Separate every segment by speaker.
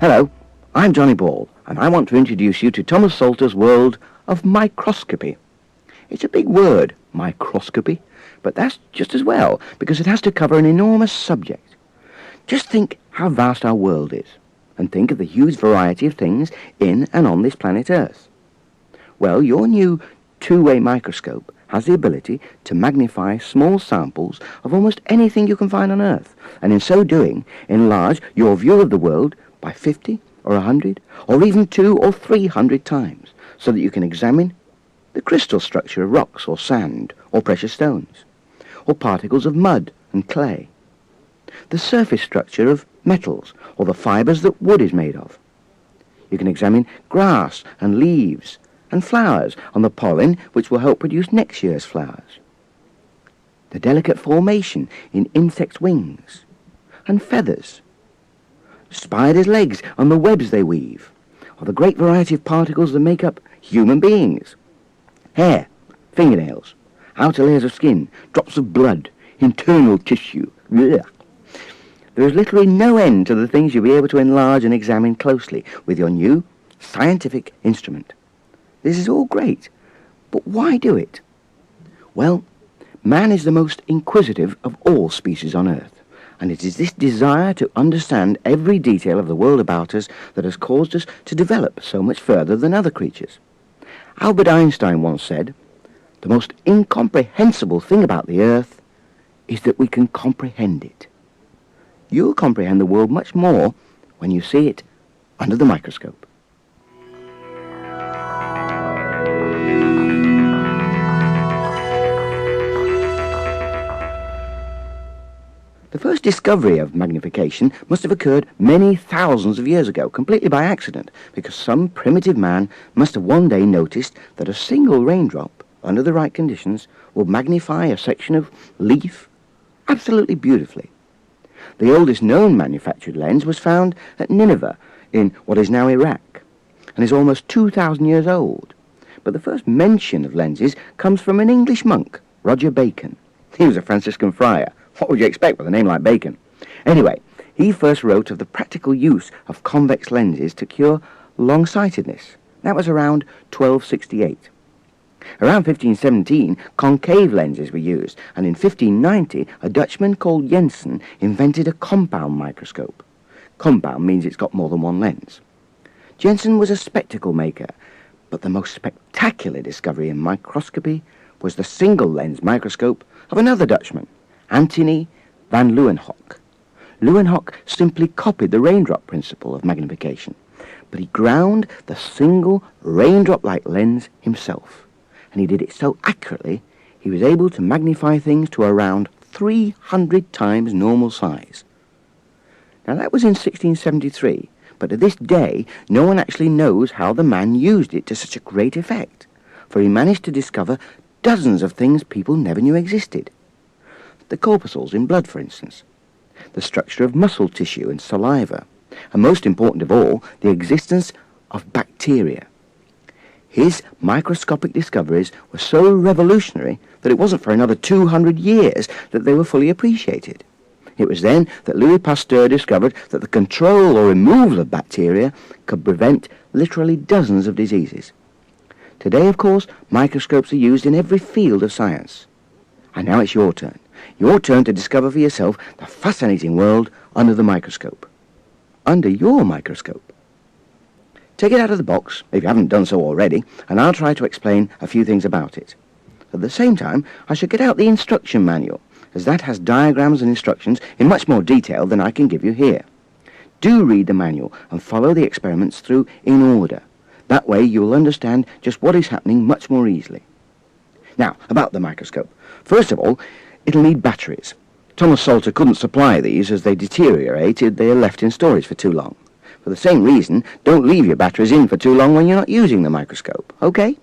Speaker 1: Hello, I'm Johnny Ball, and I want to introduce you to Thomas Salter's world of microscopy. It's a big word, microscopy, but that's just as well, because it has to cover an enormous subject. Just think how vast our world is, and think of the huge variety of things in and on this planet Earth. Well, your new two-way microscope has the ability to magnify small samples of almost anything you can find on Earth, and in so doing, enlarge your view of the world by 50 or 100 or even 200 or 300 times, so that you can examine the crystal structure of rocks or sand or precious stones, or particles of mud and clay, the surface structure of metals or the fibres that wood is made of. You can examine grass and leaves and flowers on the pollen which will help produce next year's flowers, the delicate formation in insects' wings and feathers, spiders' legs and the webs they weave, or the great variety of particles that make up human beings, hair, fingernails, outer layers of skin, drops of blood, internal tissue. Blech. There is literally no end to the things you'll be able to enlarge and examine closely with your new scientific instrument. This is all great, but why do it? Well, man is the most inquisitive of all species on Earth, and it is this desire to understand every detail of the world about us that has caused us to develop so much further than other creatures. Albert Einstein once said, "The most incomprehensible thing about the Earth is that we can comprehend it." You'll comprehend the world much more when you see it under the microscope. The first discovery of magnification must have occurred many thousands of years ago, completely by accident, because some primitive man must have one day noticed that a single raindrop, under the right conditions, will magnify a section of leaf absolutely beautifully. The oldest known manufactured lens was found at Nineveh in what is now Iraq, and is almost 2,000 years old. But the first mention of lenses comes from an English monk, Roger Bacon. He was a Franciscan friar. What would you expect with a name like Bacon? Anyway, he first wrote of the practical use of convex lenses to cure long-sightedness. That was around 1268. Around 1517, concave lenses were used, and in 1590, a Dutchman called Jensen invented a compound microscope. Compound means it's got more than one lens. Jensen was a spectacle maker, but the most spectacular discovery in microscopy was the single-lens microscope of another Dutchman, Antony van Leeuwenhoek. Leeuwenhoek simply copied the raindrop principle of magnification, but he ground the single raindrop-like lens himself, and he did it so accurately he was able to magnify things to around 300 times normal size. Now that was in 1673, but to this day no one actually knows how the man used it to such a great effect, for he managed to discover dozens of things people never knew existed. The corpuscles in blood, for instance, the structure of muscle tissue and saliva, and most important of all, the existence of bacteria. His microscopic discoveries were so revolutionary that it wasn't for another 200 years that they were fully appreciated. It was then that Louis Pasteur discovered that the control or removal of bacteria could prevent literally dozens of diseases. Today, of course, microscopes are used in every field of science. And now it's your turn. Your turn to discover for yourself the fascinating world under the microscope. Under your microscope. Take it out of the box, if you haven't done so already, and I'll try to explain a few things about it. At the same time, I should get out the instruction manual, as that has diagrams and instructions in much more detail than I can give you here. Do read the manual and follow the experiments through in order. That way you'll understand just what is happening much more easily. Now, about the microscope. First of all, it'll need batteries. Thomas Salter couldn't supply these as they deteriorated. They are left in storage for too long. For the same reason, don't leave your batteries in for too long when you're not using the microscope, okay?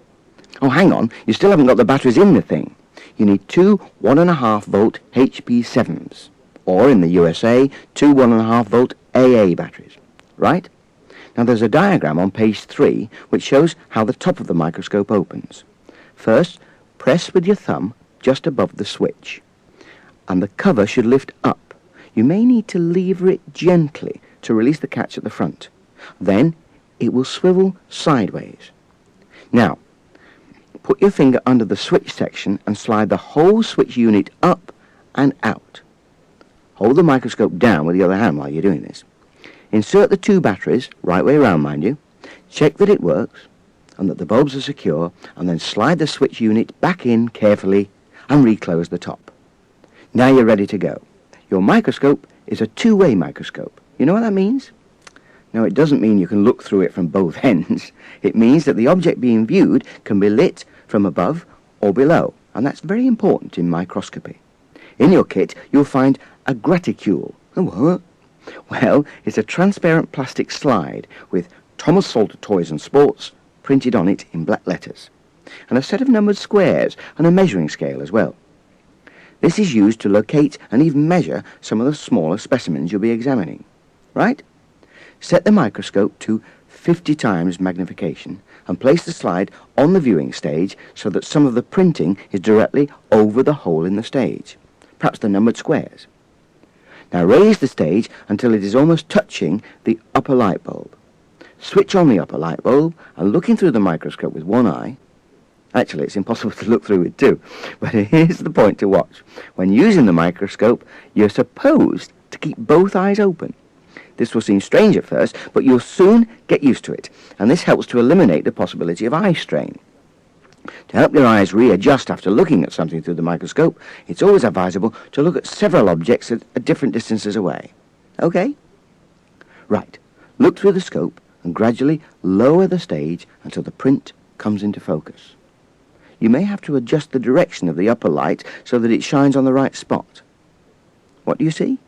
Speaker 1: Oh, hang on, you still haven't got the batteries in the thing. You need two 1.5 volt HP7s, or in the USA, two 1.5 volt AA batteries, right? Now there's a diagram on page 3 which shows how the top of the microscope opens. First, press with your thumb just above the switch, and the cover should lift up. You may need to lever it gently to release the catch at the front. Then it will swivel sideways. Now, put your finger under the switch section and slide the whole switch unit up and out. Hold the microscope down with the other hand while you're doing this. Insert the 2 batteries, right way around mind you, check that it works and that the bulbs are secure, and then slide the switch unit back in carefully and reclose the top. Now you're ready to go. Your microscope is a 2-way microscope. You know what that means? Now, it doesn't mean you can look through it from both ends. It means that the object being viewed can be lit from above or below, and that's very important in microscopy. In your kit, you'll find a graticule. A what? Well, it's a transparent plastic slide with Thomas Salter Toys and Sports printed on it in black letters, and a set of numbered squares and a measuring scale as well. This is used to locate and even measure some of the smaller specimens you'll be examining. Right? Set the microscope to 50 times magnification and place the slide on the viewing stage so that some of the printing is directly over the hole in the stage, perhaps the numbered squares. Now raise the stage until it is almost touching the upper light bulb. Switch on the upper light bulb and looking through the microscope with one eye. Actually, it's impossible to look through it too, but here's the point to watch. When using the microscope, you're supposed to keep both eyes open. This will seem strange at first, but you'll soon get used to it, and this helps to eliminate the possibility of eye strain. To help your eyes readjust after looking at something through the microscope, it's always advisable to look at several objects at different distances away. Okay? Right. Look through the scope and gradually lower the stage until the print comes into focus. You may have to adjust the direction of the upper light so that it shines on the right spot. What do you see?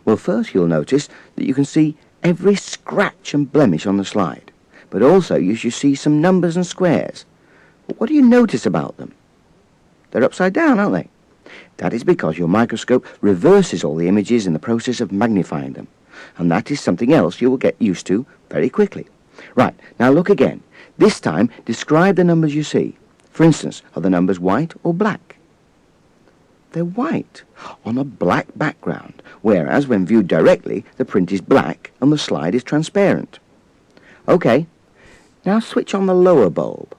Speaker 1: Well, first you'll notice that you can see every scratch and blemish on the slide, but also you should see some numbers and squares. But what do you notice about them? They're upside down, aren't they? That is because your microscope reverses all the images in the process of magnifying them, and that is something else you will get used to very quickly. Right, now look again. This time, describe the numbers you see. For instance, are the numbers white or black? They're white on a black background, whereas when viewed directly, the print is black and the slide is transparent. Okay, now switch on the lower bulb.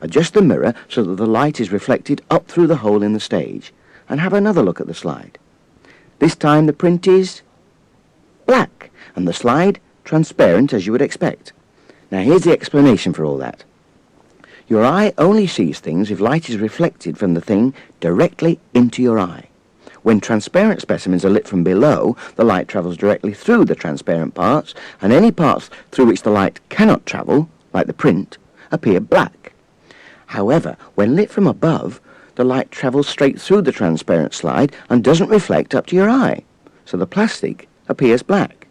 Speaker 1: Adjust the mirror so that the light is reflected up through the hole in the stage, and have another look at the slide. This time the print is black and the slide transparent as you would expect. Now here's the explanation for all that. Your eye only sees things if light is reflected from the thing directly into your eye. When transparent specimens are lit from below, the light travels directly through the transparent parts, and any parts through which the light cannot travel, like the print, appear black. However, when lit from above, the light travels straight through the transparent slide and doesn't reflect up to your eye, so the plastic appears black,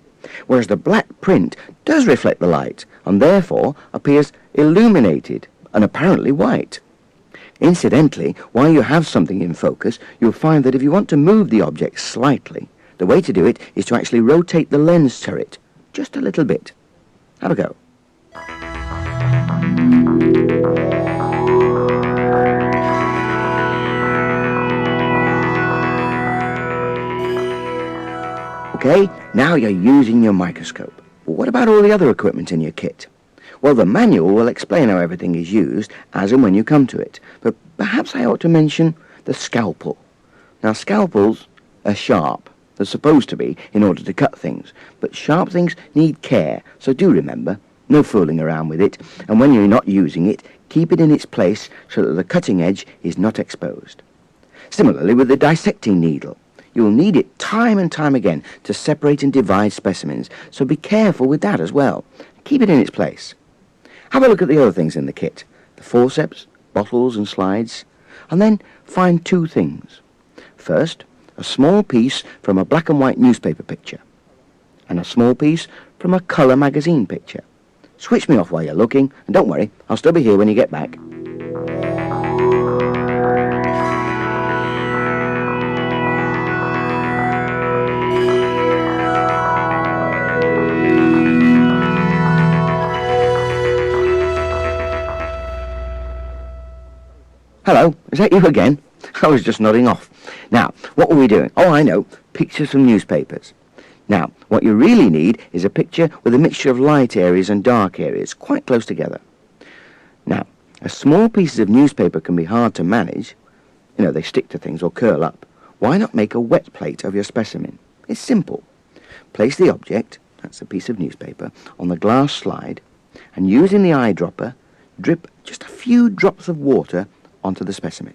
Speaker 1: whereas the black print does reflect the light and therefore appears illuminated and apparently white. Incidentally, while you have something in focus, you'll find that if you want to move the object slightly, the way to do it is to actually rotate the lens turret just a little bit. Have a go. Okay, now you're using your microscope. But what about all the other equipment in your kit? Well, the manual will explain how everything is used as and when you come to it, but perhaps I ought to mention the scalpel. Now, scalpels are sharp. They're supposed to be in order to cut things, but sharp things need care, so do remember, no fooling around with it, and when you're not using it, keep it in its place so that the cutting edge is not exposed. Similarly with the dissecting needle. You'll need it time and time again to separate and divide specimens, so be careful with that as well. Keep it in its place. Have a look at the other things in the kit, the forceps, bottles and slides, and then find 2 things. First, a small piece from a black and white newspaper picture, and a small piece from a colour magazine picture. Switch me off while you're looking, and don't worry, I'll still be here when you get back. Hello, is that you again? I was just nodding off. Now, what were we doing? Oh, I know, pictures from newspapers. Now, what you really need is a picture with a mixture of light areas and dark areas, quite close together. Now, as small pieces of newspaper can be hard to manage, they stick to things or curl up, why not make a wet plate of your specimen? It's simple. Place the object, that's a piece of newspaper, on the glass slide, and using the eyedropper, drip just a few drops of water onto the specimen.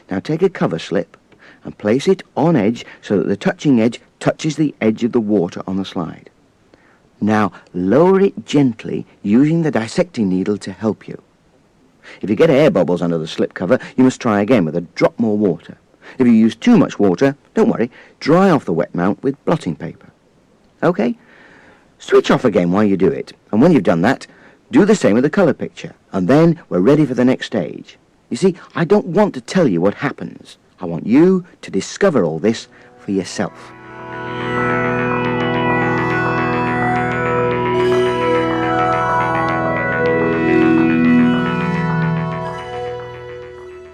Speaker 1: Now take a cover slip and place it on edge so that the touching edge touches the edge of the water on the slide. Now lower it gently using the dissecting needle to help you. If you get air bubbles under the slip cover, you must try again with a drop more water. If you use too much water, don't worry, dry off the wet mount with blotting paper. Okay? Switch off again while you do it, and when you've done that, do the same with the colour picture, and then we're ready for the next stage. You see, I don't want to tell you what happens. I want you to discover all this for yourself.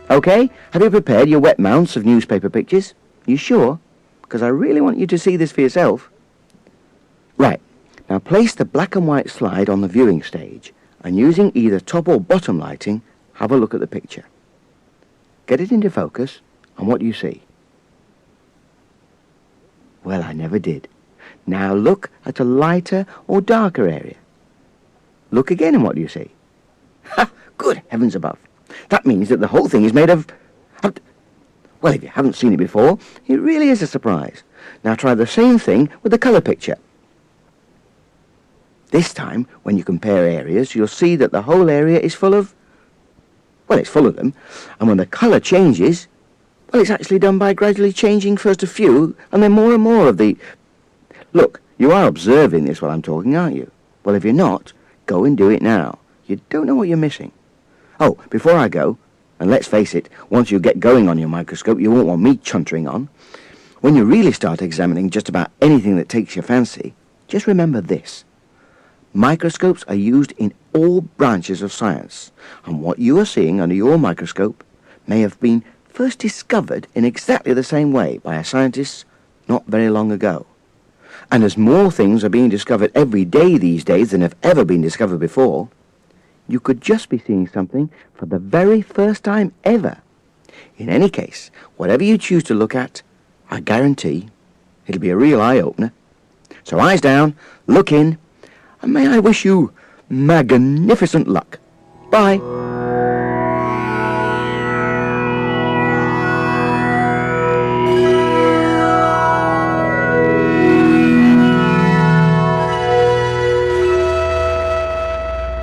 Speaker 1: Okay, have you prepared your wet mounts of newspaper pictures? You sure? Because I really want you to see this for yourself. Right, now place the black and white slide on the viewing stage, and using either top or bottom lighting, have a look at the picture. Get it into focus, and what do you see? Well, I never did. Now look at a lighter or darker area. Look again, and what do you see? Ha! Good heavens above. That means that the whole thing is made of... Well, if you haven't seen it before, it really is a surprise. Now try the same thing with the colour picture. This time, when you compare areas, you'll see that the whole area is full of... Well, it's full of them. And when the colour changes, well, it's actually done by gradually changing first a few, and then more and more of the... Look, you are observing this while I'm talking, aren't you? Well, if you're not, go and do it now. You don't know what you're missing. Oh, before I go, and let's face it, once you get going on your microscope, you won't want me chuntering on. When you really start examining just about anything that takes your fancy, just remember this. Microscopes are used in all branches of science, and what you are seeing under your microscope may have been first discovered in exactly the same way by a scientist not very long ago. And as more things are being discovered every day these days than have ever been discovered before, you could just be seeing something for the very first time ever. In any case, whatever you choose to look at, I guarantee it'll be a real eye-opener. So eyes down, look in, and may I wish you magnificent luck. Bye.